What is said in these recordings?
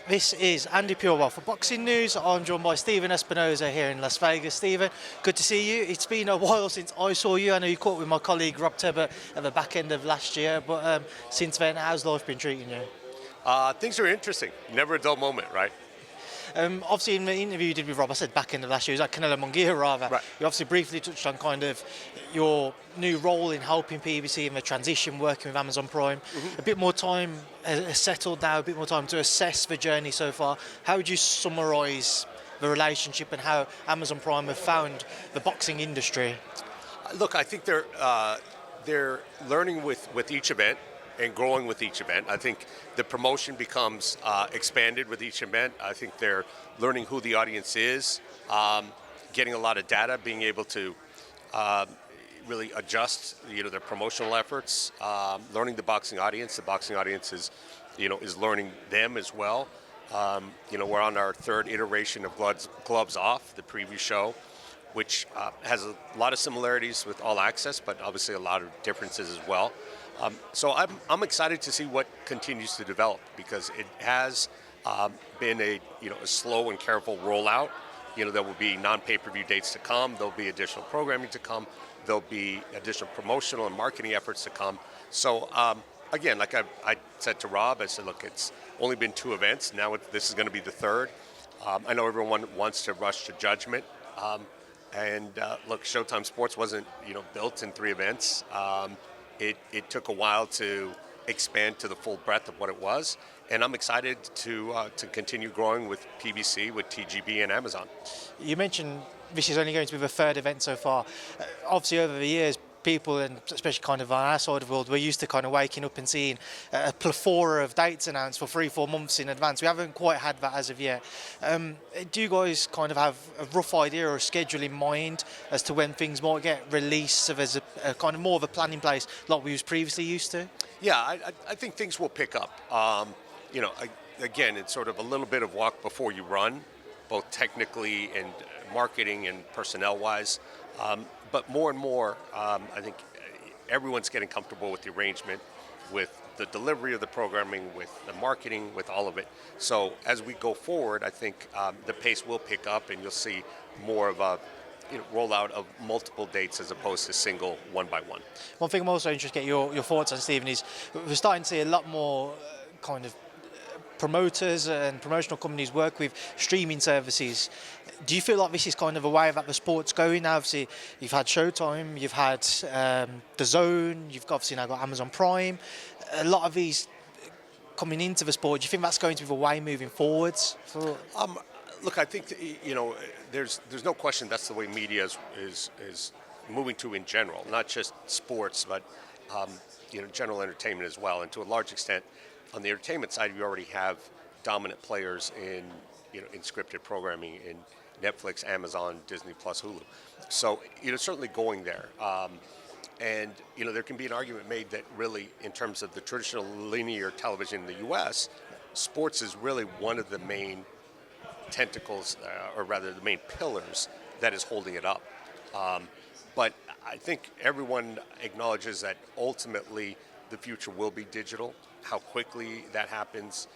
This is Andi Purewal for Boxing News. I'm joined by Stephen Espinoza here in Las Vegas. Stephen, good to see you. It's been a while since I saw you. I know you caught with my colleague Rob Tebbert at the back end of last year, but since then, how's life been treating you? Things are interesting. Never a dull moment, right? Obviously, in the interview you did with Rob, I said back end of last year, it was like Canelo-Benavidez rather. Right. You obviously briefly touched on kind of your new role in helping PBC in the transition, working with Amazon Prime. A bit more time has settled now, a bit more time to assess the journey so far. How would you summarise the relationship and how Amazon Prime have found the boxing industry? Look, I think they're learning with each event and growing with each event. I think the promotion becomes expanded with each event. I think they're learning who the audience is, getting a lot of data, being able to really adjust, their promotional efforts, learning the boxing audience. The boxing audience is learning them as well. We're on our third iteration of Gloves Off, the preview show, which has a lot of similarities with All Access, but obviously a lot of differences as well. So I'm excited to see what continues to develop, because it has been a slow and careful rollout. There will be non-pay-per-view dates to come. There'll be additional programming to come. There'll be additional promotional and marketing efforts to come. So again, like I said to Rob, I said, look, it's only been 2 events. Now this is going to be the third. I know everyone wants to rush to judgment. Look, Showtime Sports wasn't built in 3 events. It took a while to expand to the full breadth of what it was, and I'm excited to continue growing with PBC, with TGB, and Amazon. You mentioned this is only going to be the third event so far. Obviously, over the years, people, and especially kind of on our side of the world, we're used to kind of waking up and seeing a plethora of dates announced for 3-4 months in advance. We haven't quite had that as of yet. Do you guys kind of have a rough idea or a schedule in mind as to when things might get released, so there's a kind of more of a plan in place like we was previously used to? Yeah, I think things will pick up. Again, it's sort of a little bit of walk before you run, both technically and marketing and personnel-wise. But more and more, I think everyone's getting comfortable with the arrangement, with the delivery of the programming, with the marketing, with all of it. So as we go forward, I think the pace will pick up, and you'll see more of a rollout of multiple dates as opposed to single one by one. One thing I'm also interested to get your thoughts on, Stephen, is we're starting to see a lot more kind of promoters and promotional companies work with streaming services. Do you feel like this is kind of a way that the sport's going now? Obviously, you've had Showtime, you've had The Zone, you've obviously now got Amazon Prime. A lot of these coming into the sport. Do you think that's going to be the way moving forwards? Look, I think there's no question that's the way media is moving to in general, not just sports, but general entertainment as well. And to a large extent, on the entertainment side, you already have dominant players in scripted programming in Netflix, Amazon, Disney Plus, Hulu. So certainly going there. There can be an argument made that really, in terms of the traditional linear television in the U.S., sports is really one of the main tentacles, or rather the main pillars that is holding it up. But I think everyone acknowledges that ultimately the future will be digital. How quickly that happens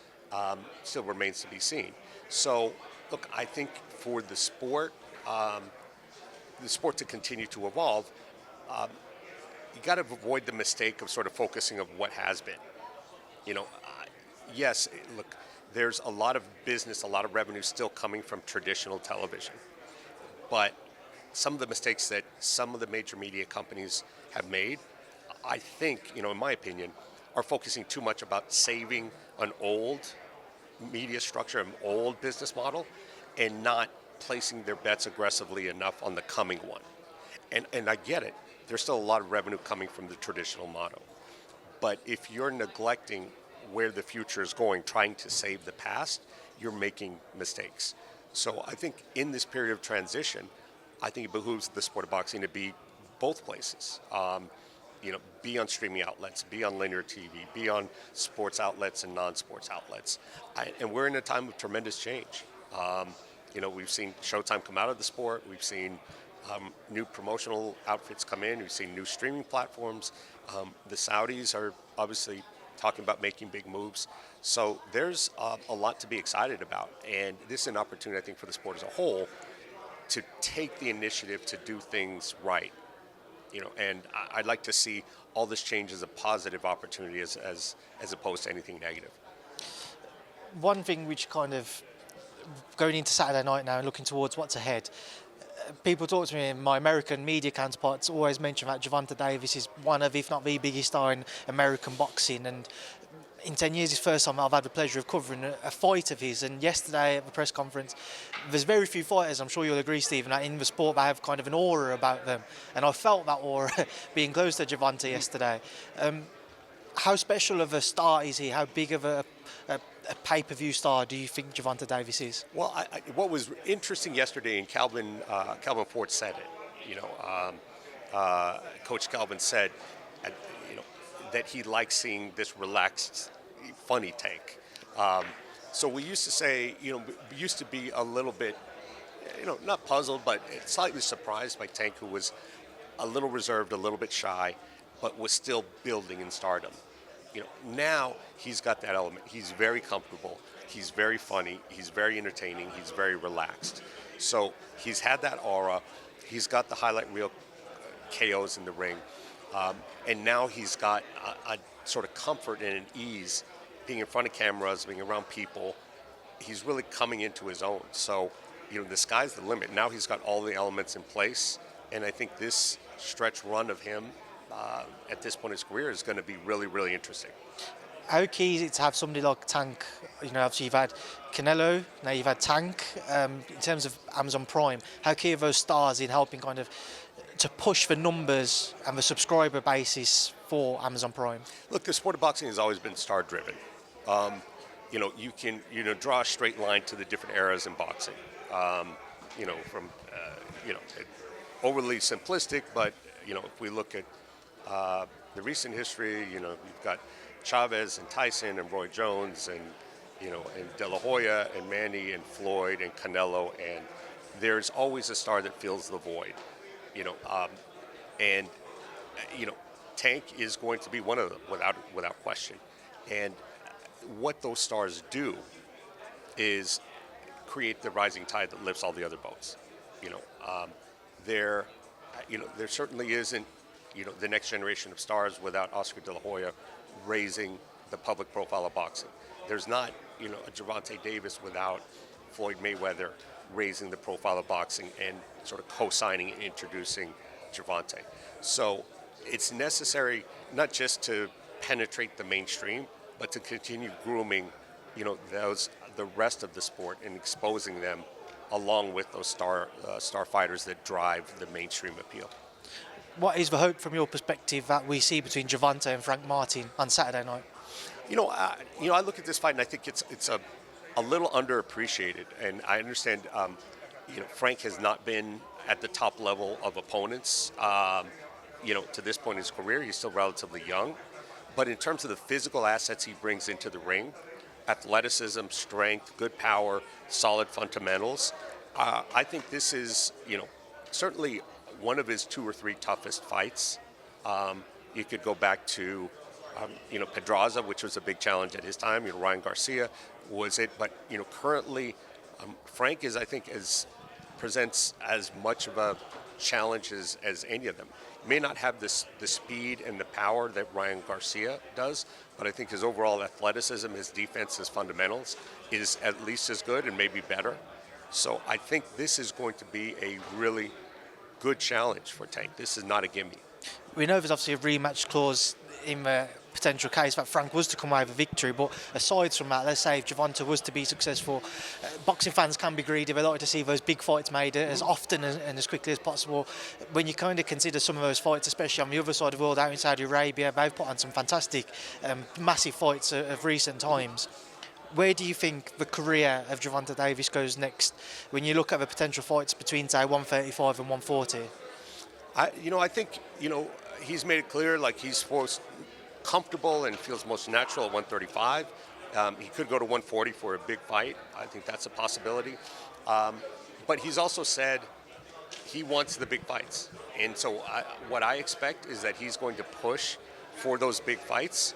still remains to be seen. So, look, I think for the sport to continue to evolve, you got to avoid the mistake of sort of focusing on what has been. Yes, look, there's a lot of business, a lot of revenue still coming from traditional television, but some of the mistakes that some of the major media companies have made, I think, in my opinion, are focusing too much about saving an old media structure, an old business model, and not placing their bets aggressively enough on the coming one. And I get it. There's still a lot of revenue coming from the traditional model. But if you're neglecting where the future is going, trying to save the past, you're making mistakes. So I think in this period of transition, I think it behooves the sport of boxing to be both places. Be on streaming outlets, be on linear TV, be on sports outlets and non-sports outlets. And we're in a time of tremendous change. We've seen Showtime come out of the sport. We've seen new promotional outfits come in. We've seen new streaming platforms. The Saudis are obviously talking about making big moves. So there's a lot to be excited about, and this is an opportunity, I think, for the sport as a whole to take the initiative to do things right. And I'd like to see all this change as a positive opportunity as opposed to anything negative. One thing which kind of going into Saturday night now and looking towards what's ahead, people talk to me, and my American media counterparts always mention that Gervonta Davis is one of, if not the biggest star in American boxing. And in 10 years, it's the first time I've had the pleasure of covering a fight of his. And yesterday at the press conference, there's very few fighters, I'm sure you'll agree, Stephen, that in the sport they have kind of an aura about them. And I felt that aura being close to Gervonta yesterday. How special of a star is he? How big of a pay-per-view star do you think Gervonta Davis is? Well, what was interesting yesterday, and Calvin Ford said it. Coach Calvin said, that he likes seeing this relaxed, funny Tank. So we used to say, we used to be a little bit, not puzzled, but slightly surprised by Tank, who was a little reserved, a little bit shy, but was still building in stardom. Now he's got that element. He's very comfortable. He's very funny. He's very entertaining. He's very relaxed. So he's had that aura. He's got the highlight reel KOs in the ring. And now he's got a sort of comfort and an ease being in front of cameras, being around people. He's really coming into his own. So, the sky's the limit. Now he's got all the elements in place. And I think this stretch run of him at this point in his career is going to be really, really interesting. How key is it to have somebody like Tank? Obviously you've had Canelo, now you've had Tank. In terms of Amazon Prime, how key are those stars in helping kind of to push the numbers and the subscriber basis for Amazon Prime? Look, the sport of boxing has always been star-driven. You can draw a straight line to the different eras in boxing. From overly simplistic, but if we look at the recent history, you've got Chavez and Tyson and Roy Jones and and De La Hoya and Manny and Floyd and Canelo, and there's always a star that fills the void. Tank is going to be one of them without question. And what those stars do is create the rising tide that lifts all the other boats. There certainly isn't the next generation of stars without Oscar De La Hoya raising the public profile of boxing. There's not a Gervonta Davis without Floyd Mayweather raising the profile of boxing and sort of co-signing and introducing Gervonta. So it's necessary not just to penetrate the mainstream, but to continue grooming, the rest of the sport and exposing them along with those star fighters that drive the mainstream appeal. What is the hope from your perspective that we see between Gervonta and Frank Martin on Saturday night? I look at this fight and I think it's a little underappreciated, and I understand. Frank has not been at the top level of opponents. To this point in his career, he's still relatively young, but in terms of the physical assets he brings into the ring, athleticism, strength, good power, solid fundamentals, I think this is certainly one of his 2 or 3 toughest fights. You could go back to Pedraza, which was a big challenge at his time. Ryan Garcia was it, but currently Frank is, I think, presents as much of a challenge as any of them. He may not have the speed and the power that Ryan Garcia does, but I think his overall athleticism, his defense, his fundamentals is at least as good and maybe better. So I think this is going to be a really good challenge for Tank. This is not a gimme. We know there's obviously a rematch clause in the potential case that Frank was to come away with a victory, but aside from that, let's say if Gervonta was to be successful, boxing fans can be greedy. They like to see those big fights made as often and as quickly as possible. When you kind of consider some of those fights, especially on the other side of the world, out in Saudi Arabia, they've put on some fantastic, massive fights of recent times. Where do you think the career of Gervonta Davis goes next when you look at the potential fights between, say, 135 and 140? I think, he's made it clear like he's most comfortable and feels most natural at 135. He could go to 140 for a big fight. I think that's a possibility. But he's also said he wants the big fights. And so what I expect is that he's going to push for those big fights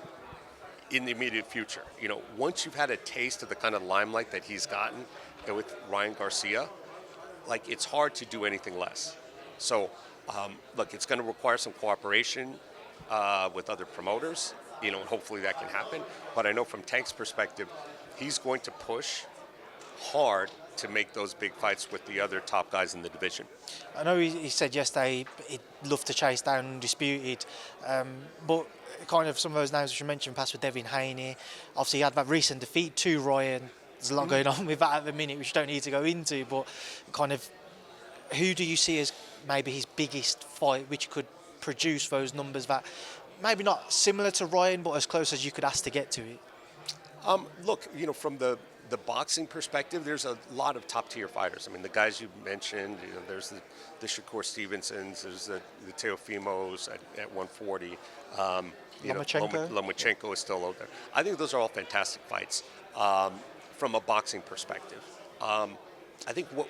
in the immediate future. Once you've had a taste of the kind of limelight that he's gotten with Ryan Garcia, like, it's hard to do anything less. So, look, it's going to require some cooperation with other promoters. Hopefully that can happen. But I know from Tank's perspective, he's going to push hard to make those big fights with the other top guys in the division. I know he said yesterday he'd love to chase down Undisputed, but kind of some of those names which you mentioned, past with Devin Haney. Obviously, he had that recent defeat to Ryan. There's a lot going on with that at the minute, which you don't need to go into, but kind of who do you see as maybe his biggest fight, which could produce those numbers that maybe not similar to Ryan, but as close as you could ask to get to it? Look, from the boxing perspective, there's a lot of top-tier fighters. I mean, the guys you mentioned, there's the Shakur Stevensons, there's the Teofimos at 140. Lomachenko is still out there. I think those are all fantastic fights from a boxing perspective. I think what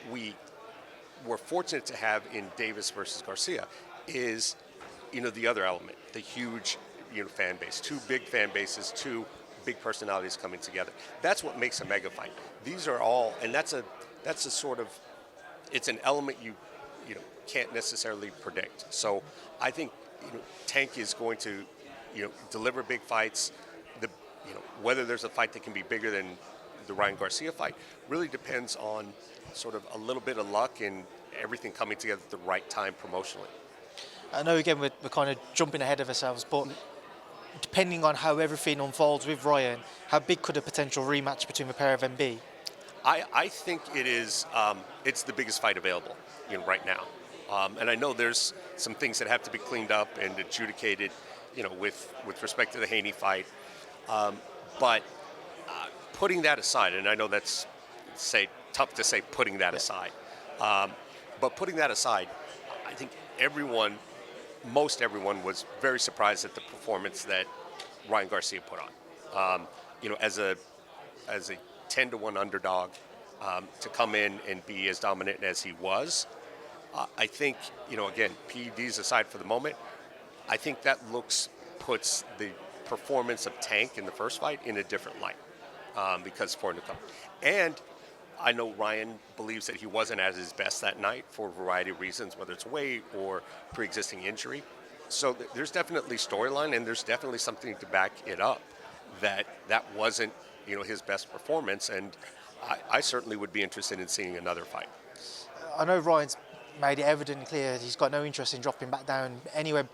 we're fortunate to have in Davis versus Garcia is, the other element, the huge, fan base, two big fan bases, two big personalities coming together. That's what makes a mega fight. These are all, and that's a sort of, it's an element you can't necessarily predict. So I think Tank is going to deliver big fights. Whether there's a fight that can be bigger than the Ryan Garcia fight really depends on sort of a little bit of luck and everything coming together at the right time promotionally. I know, again, we're kind of jumping ahead of ourselves, but depending on how everything unfolds with Ryan, how big could a potential rematch between the pair of them be? I think it is. It's the biggest fight available, right now, and I know there's some things that have to be cleaned up and adjudicated, with respect to the Haney fight. But putting that aside, and I know that's tough to say, putting that aside, but putting that aside, I think most everyone was very surprised at the performance that Ryan Garcia put on. As a 10-1 underdog, to come in and be as dominant as he was, I think, again, PEDs aside for the moment, I think that puts the performance of Tank in the first fight in a different light, because for him to come. And I know Ryan believes that he wasn't at his best that night for a variety of reasons, whether it's weight or pre-existing injury. So there's definitely storyline, and there's definitely something to back it up that wasn't, his best performance. And I certainly would be interested in seeing another fight. I know Ryan's made it evident clear he's got no interest in dropping back down anywhere,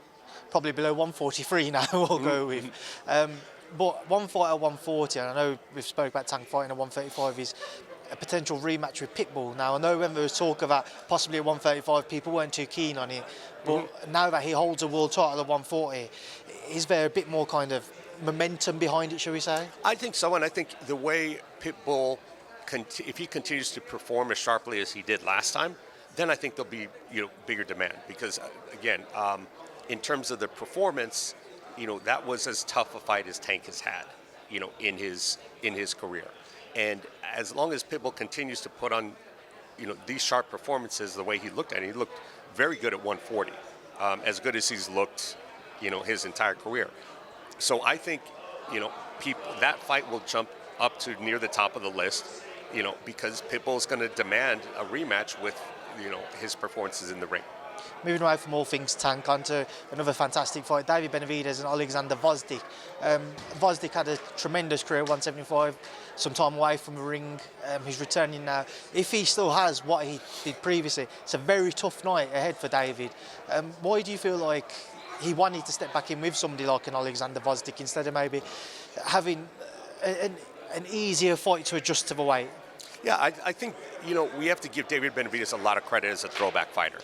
probably below 143 now, we'll go with. But one fight at 140, and I know we've spoke about Tank fighting at 135, is a potential rematch with Pitbull. Now, I know when there was talk about possibly at 135, people weren't too keen on it, but now that he holds a world title at 140, is there a bit more kind of momentum behind it, shall we say? I think so, and I think the way Pitbull, if he continues to perform as sharply as he did last time, then I think there'll be bigger demand, because again, in terms of the performance, that was as tough a fight as Tank has had, in his career. And as long as Pitbull continues to put on, these sharp performances the way he looked at it, he looked very good at 140, as good as he's looked, his entire career. So I think, that fight will jump up to near the top of the list, because Pitbull is going to demand a rematch with, his performances in the ring. Moving away from all things Tank, onto another fantastic fight, David Benavidez and Alexander Gvozdyk. Gvozdyk had a tremendous career, 175, some time away from the ring. He's returning now. If he still has what he did previously, it's a very tough night ahead for David. Why do you feel like he wanted to step back in with somebody like an Alexander Gvozdyk instead of maybe having an easier fight to adjust to the weight? Yeah, I think, we have to give David Benavidez a lot of credit as a throwback fighter.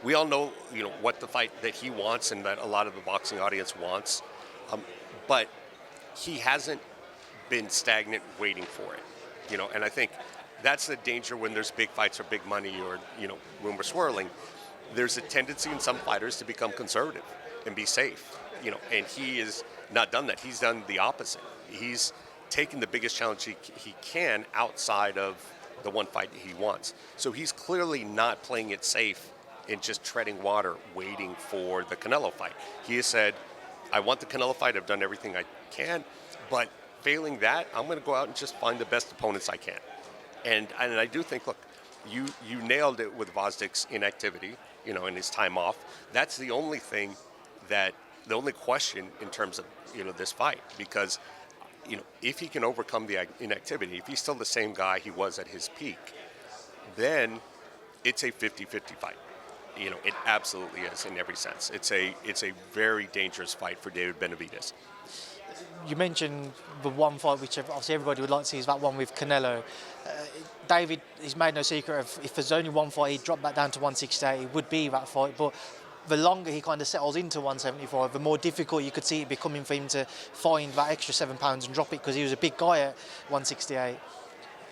We all know, what the fight that he wants and that a lot of the boxing audience wants, but he hasn't been stagnant waiting for it, and I think that's the danger when there's big fights or big money or, when we're swirling. There's a tendency in some fighters to become conservative and be safe, and he has not done that. He's done the opposite. He's taken the biggest challenge he can outside of the one fight he wants. So he's clearly not playing it safe and just treading water, waiting for the Canelo fight. He has said, I want the Canelo fight. I've done everything I can. But failing that, I'm going to go out and just find the best opponents I can. And I do think, look, you nailed it with Gvozdyk's inactivity, and his time off. That's the only thing the only question in terms of, this fight, because, if he can overcome the inactivity, if he's still the same guy he was at his peak, then it's a 50-50 fight. It absolutely is in every sense. It's a very dangerous fight for David Benavidez. You mentioned the one fight which obviously everybody would like to see is that one with Canelo. David, he's made no secret of if there's only one fight, he'd drop back down to 168, it would be that fight. But the longer he kind of settles into 175, the more difficult you could see it becoming for him to find that extra £7 and drop it, because he was a big guy at 168.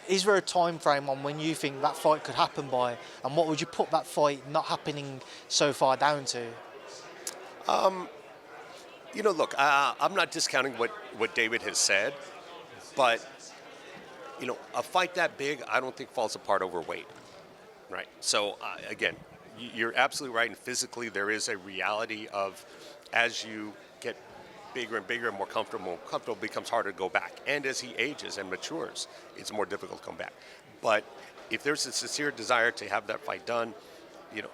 Is there a time frame on when you think that fight could happen by, and what would you put that fight not happening so far down to? Look, I'm not discounting what David has said, but, a fight that big, I don't think falls apart over weight, right? So, again, you're absolutely right, and physically there is a reality of, as you get bigger and bigger and more comfortable becomes harder to go back. And as he ages and matures, it's more difficult to come back. But if there's a sincere desire to have that fight done,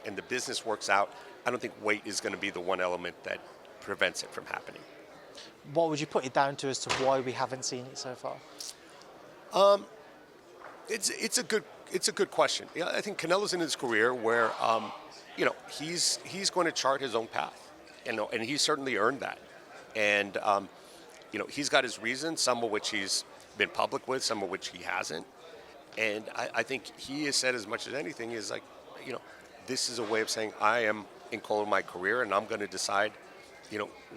and the business works out, I don't think weight is going to be the one element that prevents it from happening. What would you put it down to as to why we haven't seen it so far? It's a good question. Yeah, I think Canelo's in his career where he's going to chart his own path, and he's certainly earned that. And he's got his reasons, some of which he's been public with, some of which he hasn't. And I think he has said as much as anything is like, this is a way of saying I am in control of my career, and I'm going to decide,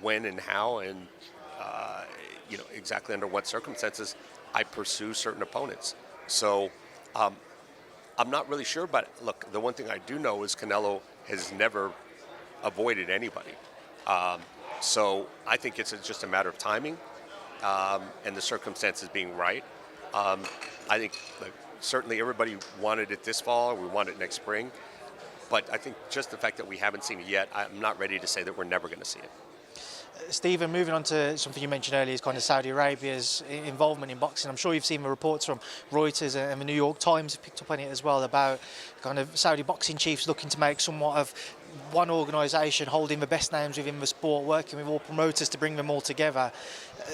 when and how and exactly under what circumstances I pursue certain opponents. So I'm not really sure, but look, the one thing I do know is Canelo has never avoided anybody. So I think it's just a matter of timing and the circumstances being right. I think certainly everybody wanted it this fall. We want it next spring. But I think just the fact that we haven't seen it yet, I'm not ready to say that we're never going to see it. Stephen, moving on to something you mentioned earlier, is kind of Saudi Arabia's involvement in boxing. I'm sure you've seen the reports from Reuters and the New York Times have picked up on it as well, about kind of Saudi boxing chiefs looking to make somewhat of one organisation holding the best names within the sport, working with all promoters to bring them all together.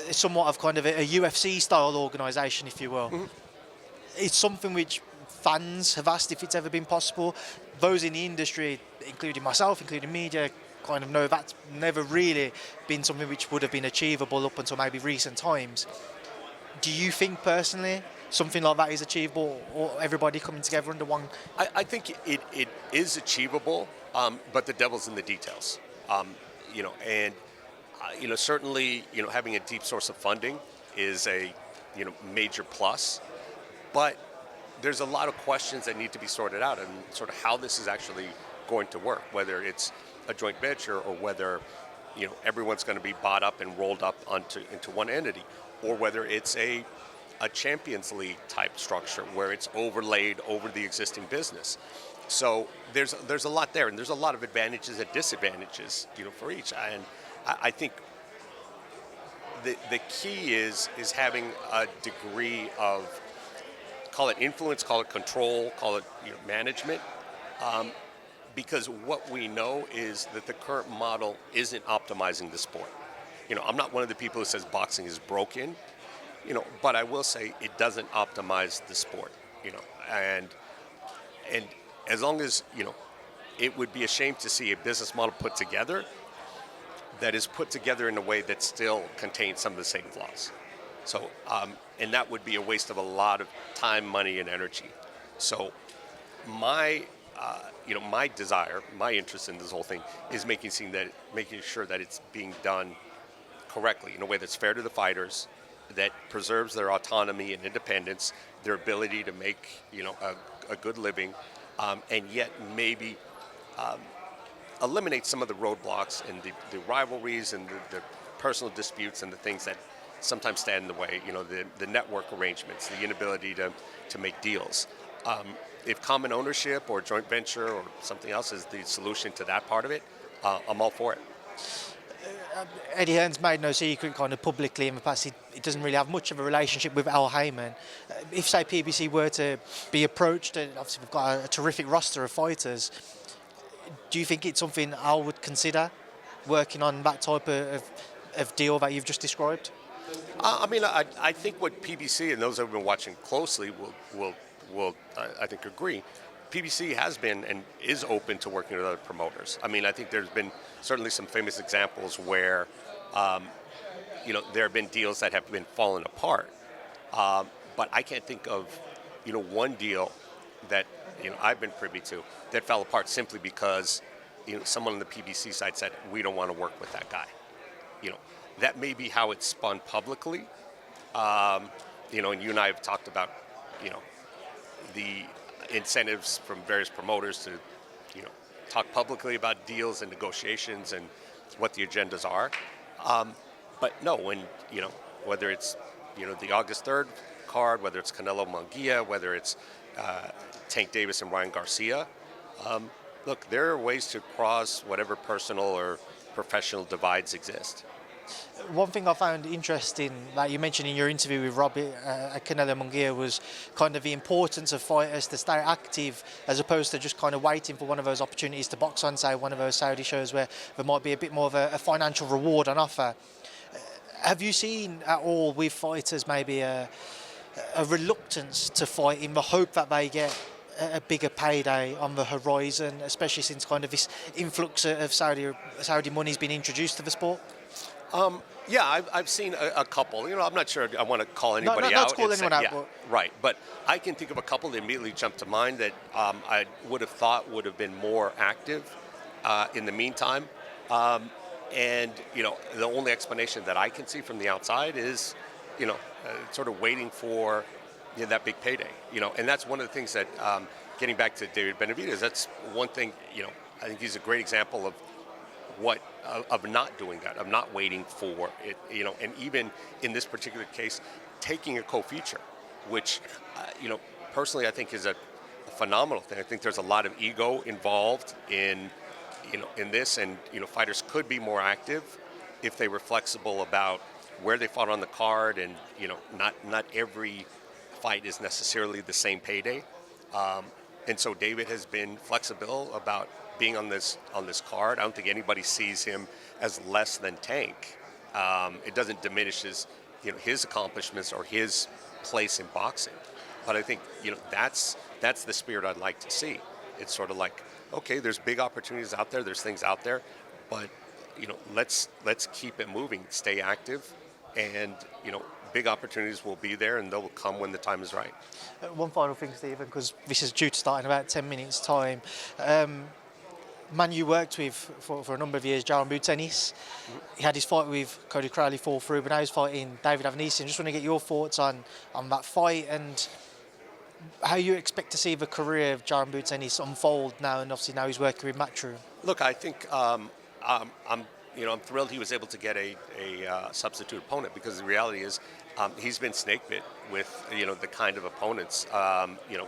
It's somewhat of kind of a UFC-style organisation, if you will. Mm-hmm. It's something which fans have asked if it's ever been possible. Those in the industry, including myself, including media, kind of know that's never really been something which would have been achievable up until maybe recent times. Do you think personally something like that is achievable, or everybody coming together under one? I think it is achievable, but the devil's in the details. Certainly, having a deep source of funding is a major plus, but there's a lot of questions that need to be sorted out, and sort of how this is actually going to work, whether it's a joint venture or whether everyone's going to be bought up and rolled up into one entity, or whether it's a Champions League type structure where it's overlaid over the existing business. So there's a lot there, and there's a lot of advantages and disadvantages for each. And I think the key is having a degree of, call it influence, call it control, call it management. Because what we know is that the current model isn't optimizing the sport. I'm not one of the people who says boxing is broken, but I will say it doesn't optimize the sport, and as long as, it would be a shame to see a business model put together that is put together in a way that still contains some of the same flaws. So, and that would be a waste of a lot of time, money, and energy. So my desire, my interest in this whole thing is making sure that it's being done correctly in a way that's fair to the fighters, that preserves their autonomy and independence, their ability to make a good living, and yet maybe eliminate some of the roadblocks and the rivalries and the personal disputes and the things that sometimes stand in the way. The network arrangements, the inability to make deals. If common ownership or joint venture or something else is the solution to that part of it, I'm all for it. Eddie Hearn's made no secret kind of publicly in the past he doesn't really have much of a relationship with Al Heyman. If, say, PBC were to be approached, and obviously we've got a terrific roster of fighters, do you think it's something Al would consider working on that type of deal that you've just described? I mean, I think what PBC and those who have been watching closely will I think agree. PBC has been and is open to working with other promoters. I mean, I think there's been certainly some famous examples where, there have been deals that have been falling apart. But I can't think of, one deal that, I've been privy to that fell apart simply because, someone on the PBC side said, we don't want to work with that guy. That may be how it's spun publicly. And you and I have talked about, the incentives from various promoters to, talk publicly about deals and negotiations and what the agendas are. But no, when, whether it's, the August 3rd card, whether it's Canelo-Munguia, whether it's Tank Davis and Ryan Garcia, look, there are ways to cross whatever personal or professional divides exist. One thing I found interesting that you mentioned in your interview with Robbie Canelo-Munguia was kind of the importance of fighters to stay active as opposed to just kind of waiting for one of those opportunities to box on, say, one of those Saudi shows where there might be a bit more of a financial reward on offer. Have you seen at all with fighters maybe a reluctance to fight in the hope that they get a bigger payday on the horizon, especially since kind of this influx of Saudi money's been introduced to the sport? Yeah, I've seen a couple. I'm not sure I want to call anybody out. Not to call anyone out. Yeah, right. But I can think of a couple that immediately jump to mind that I would have thought would have been more active in the meantime. And, the only explanation that I can see from the outside is, sort of waiting for that big payday. And that's one of the things that, getting back to David Benavidez, that's one thing, I think he's a great example of of not doing that, of not waiting for it, and even in this particular case, taking a co-feature, which, personally I think is a phenomenal thing. I think there's a lot of ego involved in this, and, fighters could be more active if they were flexible about where they fought on the card, and, not every fight is necessarily the same payday. And so David has been flexible about being on this card. I don't think anybody sees him as less than Tank. It doesn't diminish his accomplishments or his place in boxing. But I think that's the spirit I'd like to see. It's sort of like, okay, there's big opportunities out there, there's things out there, but let's keep it moving, stay active, and big opportunities will be there, and they'll come when the time is right. One final thing, Stephen, because this is due to start in about 10 minutes' time. Man you worked with for a number of years, Gervonta Davis. He had his fight with Cody Crowley fall through, but now he's fighting David Avanesyan. Just want to get your thoughts on that fight and how you expect to see the career of Gervonta Davis unfold now, and obviously now he's working with Matchroom. Look, I think I'm thrilled he was able to get a substitute opponent, because the reality is he's been snake bit with the kind of opponents,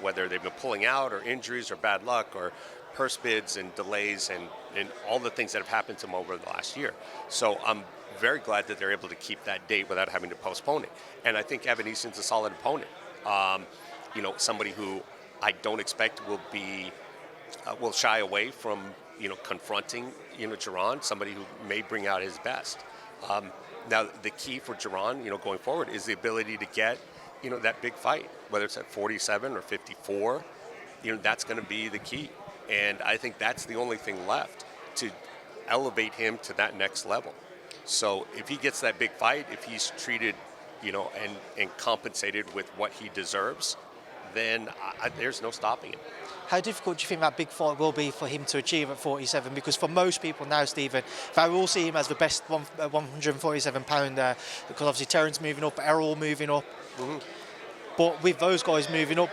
whether they've been pulling out or injuries or bad luck or purse bids and delays and all the things that have happened to him over the last year. So I'm very glad that they're able to keep that date without having to postpone it. And I think Avanesyan's a solid opponent. Somebody who I don't expect will shy away from confronting Gervonta, somebody who may bring out his best. Now the key for Gervonta, going forward, is the ability to get that big fight, whether it's at 47 or 54. That's going to be the key. And I think that's the only thing left to elevate him to that next level. So if he gets that big fight, if he's treated, and compensated with what he deserves, then there's no stopping him. How difficult do you think that big fight will be for him to achieve at 47? Because for most people now, Stephen, they will see him as the best 147-pounder, because obviously Terence moving up, Errol moving up. Mm-hmm. But with those guys moving up,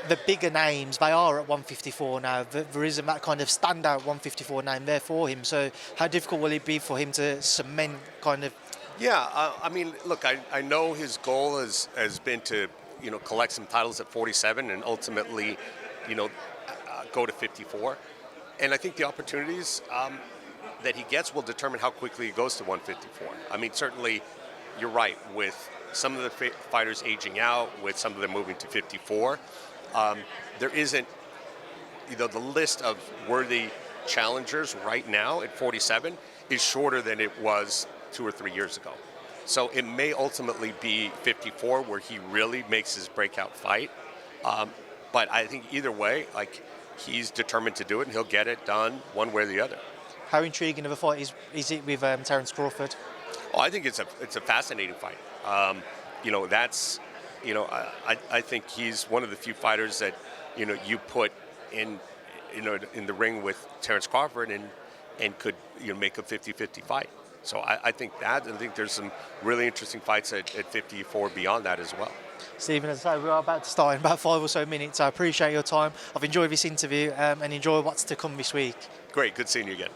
the bigger names, they are at 154 now. There isn't that kind of standout 154 name there for him. So how difficult will it be for him to cement kind of... Yeah, I mean, look, I know his goal has been to, collect some titles at 47 and ultimately, go to 54. And I think the opportunities, that he gets will determine how quickly he goes to 154. I mean, certainly, you're right, with some of the fighters aging out, with some of them moving to 54, there isn't, the list of worthy challengers right now at 47 is shorter than it was 2 or 3 years ago. So it may ultimately be 54 where he really makes his breakout fight. But I think either way, like, he's determined to do it, and he'll get it done one way or the other. How intriguing of a fight is it with Terence Crawford? Oh, I think it's a fascinating fight. That's, I think he's one of the few fighters that, you put in the ring with Terence Crawford and could make a 50-50 fight. So I think there's some really interesting fights at 54 beyond that as well. Stephen, as I say, we are about to start in about 5 or so minutes. I appreciate your time. I've enjoyed this interview and enjoy what's to come this week. Great, good seeing you again.